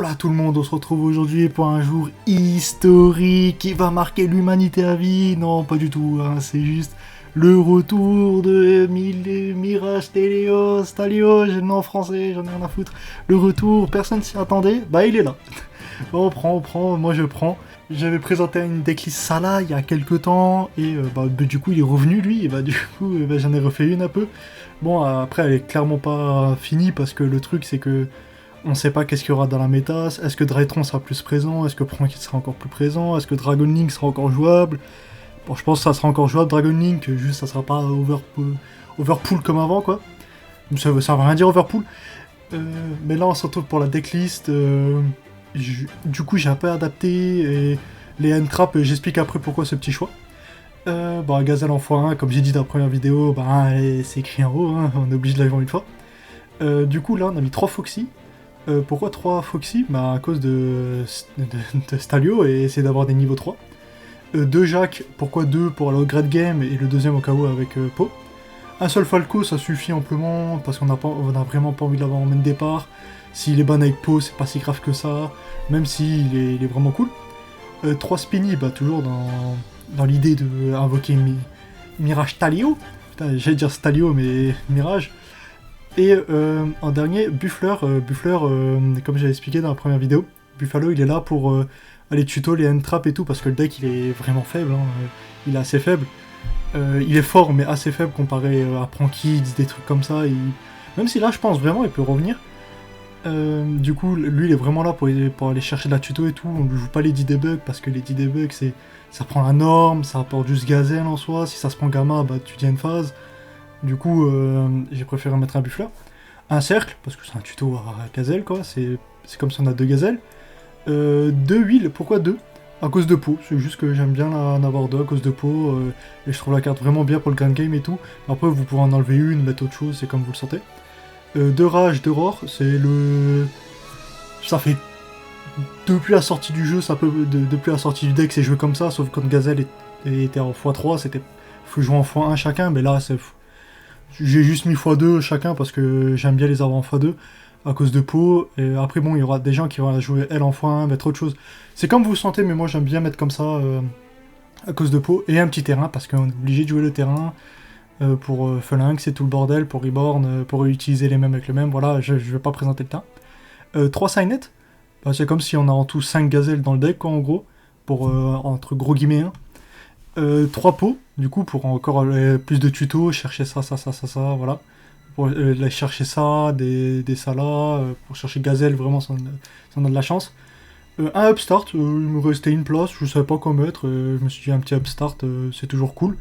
Voilà tout le monde, on se retrouve aujourd'hui pour un jour historique qui va marquer l'humanité à vie. Non, pas du tout, hein, c'est juste le retour de Mirage Stalio, j'ai le nom en français, j'en ai rien à foutre. Le retour, personne s'y attendait, bah il est là. On prend, moi je prends. J'avais présenté une decklist Salah il y a quelques temps, et du coup il est revenu lui, et du coup j'en ai refait une un peu. Bon, après elle est clairement pas finie, parce que le truc c'est que on sait pas qu'est-ce qu'il y aura dans la méta. Est-ce que Drytron sera plus présent? Est-ce que Prankid sera encore plus présent? Est-ce que Dragon Link sera encore jouable? Bon, je pense que ça sera encore jouable, Dragon Link, juste ça sera pas overpool comme avant, quoi. Ça veut rien dire overpool. Mais là, on se retrouve pour la decklist. Du coup, j'ai un peu adapté et les end-traps, j'explique après pourquoi ce petit choix. Gazelle en x1, comme j'ai dit dans la première vidéo, c'est écrit en haut, hein, on est obligé de la voir une fois. Du coup, là, on a mis 3 Foxy. Pourquoi 3 Foxy? À cause de Stalio et essayer d'avoir des niveaux 3. 2 Jack, pourquoi 2? Pour aller au grade game et le deuxième au cas où avec Po. Un seul Falco, ça suffit amplement parce qu'on a vraiment pas envie de l'avoir en main de départ. S'il est ban avec Po, c'est pas si grave que ça, même s'il est vraiment cool. 3 Spinny, toujours dans l'idée d'invoquer Mirage Stalio. Putain, j'allais dire Stalio, mais Mirage. Et en dernier, Buffler, comme j'avais expliqué dans la première vidéo, Buffalo il est là pour aller tuto les end-traps et tout, parce que le deck il est vraiment faible, hein, il est assez faible. Il est fort mais assez faible comparé à Prankid, des trucs comme ça. Même si là je pense vraiment il peut revenir. Du coup lui il est vraiment là pour aller chercher de la tuto et tout. On ne joue pas les 10 debugs parce que les 10 debugs ça prend la norme, ça apporte juste Gazelle en soi. Si ça se prend Gamma, tu tiens une phase. Du coup, j'ai préféré mettre un buffler. Un cercle, parce que c'est un tuto à gazelle, quoi. C'est comme si on a 2 gazelles. 2 huiles, pourquoi 2? À cause de Po. C'est juste que j'aime bien en avoir 2 à cause de Po. Et je trouve la carte vraiment bien pour le grand game et tout. Après, vous pouvez en enlever une, mettre autre chose, c'est comme vous le sentez. 2 rage, 2 roar, c'est le... Ça fait... Depuis la sortie du jeu, depuis la sortie du deck, c'est joué comme ça, sauf quand Gazelle était en x3, c'était... Faut jouer en x1 chacun, mais là, c'est... J'ai juste mis x2 chacun parce que j'aime bien les avoir en x2 à cause de Po. Et après, bon, il y aura des gens qui vont jouer elle en x1, mettre autre chose. C'est comme vous le sentez, mais moi j'aime bien mettre comme ça à cause de Po. Et un petit terrain parce qu'on est obligé de jouer le terrain pour Phalanx et tout le bordel, pour Reborn, pour utiliser les mêmes avec le même. Voilà, je vais pas présenter le temps. 3 Signet, c'est comme si on a en tout 5 gazelles dans le deck, quoi, en gros, pour entre gros guillemets 3 pots, du coup, pour encore plus de tutos, chercher ça, voilà. Pour chercher ça, des salas, pour chercher Gazelle, vraiment, ça on a de la chance. Un upstart, il me restait une place, je savais pas quoi mettre, je me suis dit un petit upstart, c'est toujours cool.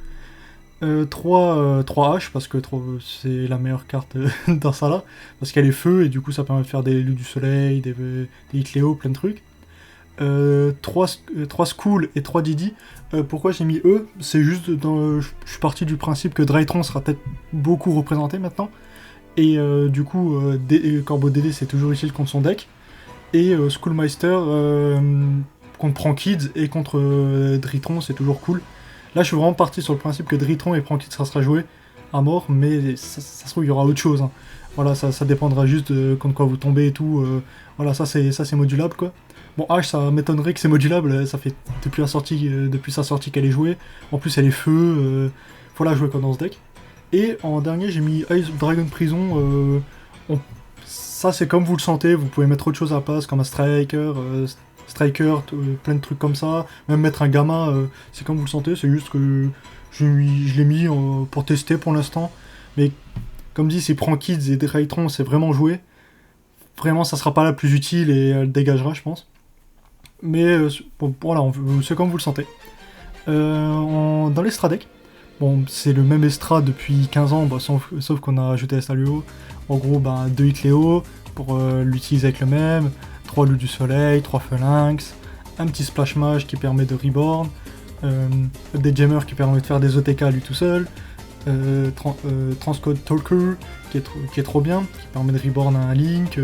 3 H, parce que c'est la meilleure carte dans Salah, parce qu'elle est feu, et du coup ça permet de faire des Loups du Soleil, des Hitléo, plein de trucs. 3 School et 3 Didi. Pourquoi j'ai mis eux? C'est juste je suis parti du principe que Drytron sera peut-être beaucoup représenté maintenant. Et du coup, Corbeau DD c'est toujours utile contre son deck. Et Schoolmeister contre Prankid et contre Drytron c'est toujours cool. Là je suis vraiment parti sur le principe que Drytron et Prankid ça sera joué à mort, mais ça se trouve il y aura autre chose. Hein. Voilà, ça dépendra juste de contre quoi vous tombez et tout. Voilà, ça c'est modulable quoi. Bon, H, ça m'étonnerait que c'est modulable, ça fait depuis sa sortie qu'elle est jouée. En plus, elle est feu, faut la jouer comme dans ce deck. Et en dernier, j'ai mis Ice Dragon Prison. Ça, c'est comme vous le sentez, vous pouvez mettre autre chose à la place, comme un Striker, plein de trucs comme ça. Même mettre un Gamma, c'est comme vous le sentez, c'est juste que je l'ai mis pour tester pour l'instant. Mais comme dit, si Prankid et Drytron, c'est vraiment joué. Vraiment, ça sera pas la plus utile et elle dégagera, je pense. Mais voilà, c'est comme vous le sentez. Dans l'Estra deck, bon, c'est le même Estra depuis 15 ans, sauf qu'on a ajouté Stalio. En gros, 2 Hitléo pour l'utiliser avec le même, 3 Loups du Soleil, 3 Phalanx, un petit Splash Mage qui permet de Reborn, des Jammers qui permettent de faire des OTK lui tout seul, Transcode Talker qui est trop bien, qui permet de Reborn un Link.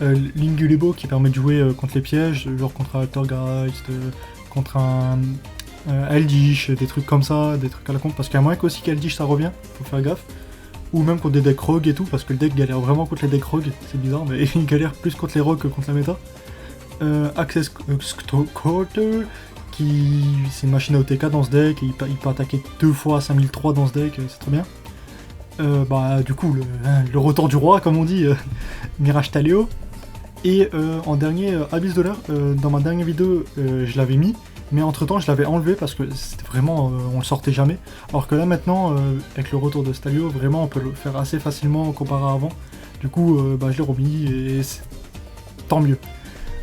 Lingulebo qui permet de jouer contre les pièges, genre contre un Altergeist, contre un Eldish, des trucs comme ça, des trucs à la con, parce qu'il y a moins qu'aussi qu'Eldish ça revient, faut faire gaffe. Ou même contre des decks rogues et tout, parce que le deck galère vraiment contre les decks rogues, c'est bizarre, mais il galère plus contre les rogues que contre la méta. Access Quarter, c'est une machine à OTK dans ce deck, et il peut attaquer 2 fois à 5003 dans ce deck, c'est très bien. Du coup, le retour du roi, comme on dit, Mirage Talio. Et en dernier, Abyss de l'air, dans ma dernière vidéo, je l'avais mis, mais entre temps je l'avais enlevé parce que c'était vraiment, on le sortait jamais. Alors que là maintenant, avec le retour de Stalio, vraiment on peut le faire assez facilement comparé à avant. Du coup, je l'ai remis et tant mieux.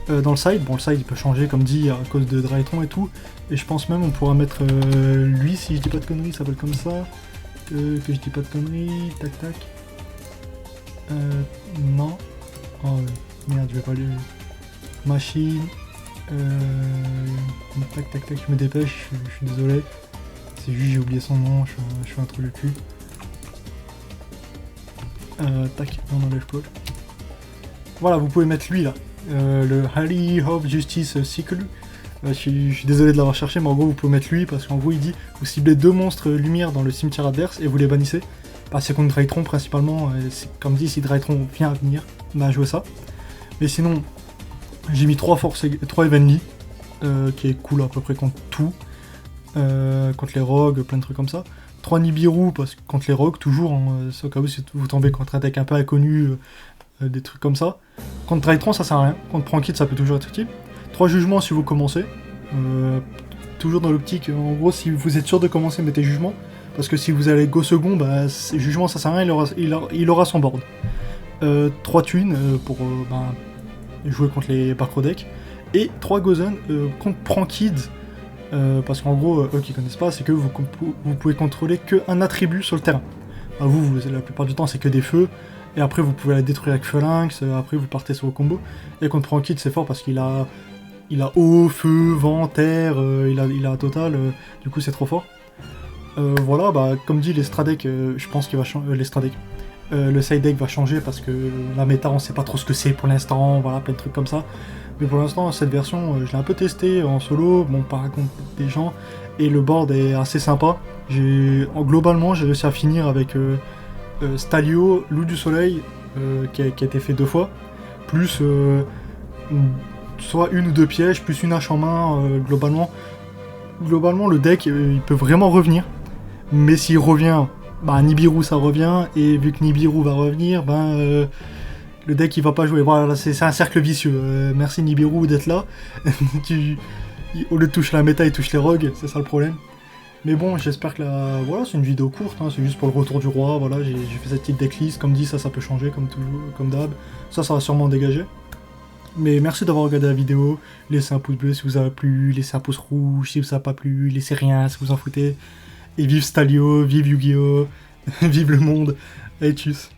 Dans le side, le side il peut changer comme dit à cause de Drytron et tout. Et je pense même on pourra mettre lui, si je dis pas de conneries, il s'appelle comme ça. Que je dis pas de conneries, tac tac. Non. Oh, merde, je vais pas lui. Machine. Tac tac tac, je me dépêche, je suis désolé. C'est juste j'ai oublié son nom, je suis un trou du cul. Tac, on enlève Paul. Voilà, vous pouvez mettre lui là. Le Harry of Justice Cycle. Je suis désolé de l'avoir cherché, mais en gros vous pouvez mettre lui parce qu'en gros il dit vous ciblez 2 monstres lumière dans le cimetière adverse et vous les bannissez. C'est contre Drytron principalement, comme dit si Drytron vient à venir, jouer ça. Mais sinon, j'ai mis 3 Evenly, qui est cool à peu près contre tout. Contre les rogues, plein de trucs comme ça. 3 Nibiru parce que contre les rogues, toujours, au cas où si vous tombez contre un deck un peu inconnu, des trucs comme ça. Contre Drytron, ça sert à rien. Contre Prankid, ça peut toujours être utile. 3 jugements si vous commencez. Toujours dans l'optique, en gros, si vous êtes sûr de commencer, mettez jugement. Parce que si vous allez go second, jugement ça sert à rien, il aura son board. 3 Twin pour jouer contre les Barcro decks. Et 3 Gozen contre Prankid. Parce qu'en gros, eux qui connaissent pas, c'est que vous pouvez contrôler qu'un attribut sur le terrain. Vous, la plupart du temps, c'est que des feux. Et après, vous pouvez la détruire avec Phalanx. Après, vous partez sur vos combos. Et contre Prankid, c'est fort parce qu'il a eau, feu, vent, terre. Il a total. Du coup, c'est trop fort. Voilà, comme dit, les Stradecks, je pense qu'il va changer. Les Stradecks. Le side deck va changer parce que la méta, on sait pas trop ce que c'est pour l'instant. Voilà, plein de trucs comme ça. Mais pour l'instant, cette version, je l'ai un peu testé en solo, par contre des gens, et le board est assez sympa. Globalement, j'ai réussi à finir avec Stalio, Loup du Soleil, qui a été fait 2 fois, plus soit 1 ou 2 pièges, plus une hache en main, globalement. Globalement, le deck, il peut vraiment revenir, mais s'il revient, Nibiru ça revient, et vu que Nibiru va revenir, le deck il va pas jouer. Voilà, c'est un cercle vicieux. Merci Nibiru d'être là. Au lieu de toucher la méta, il touche les rogues, c'est ça le problème. Mais bon, j'espère que voilà, c'est une vidéo courte, c'est juste pour le retour du roi. Voilà, j'ai fait cette petite decklist. Comme dit, ça peut changer comme toujours, comme d'hab. Ça va sûrement dégager. Mais merci d'avoir regardé la vidéo. Laissez un pouce bleu si vous avez plu, laissez un pouce rouge si vous a pas plu, laissez rien si vous en foutez. Et vive Stalio, vive Yu-Gi-Oh! Vive le monde. Et tchuss.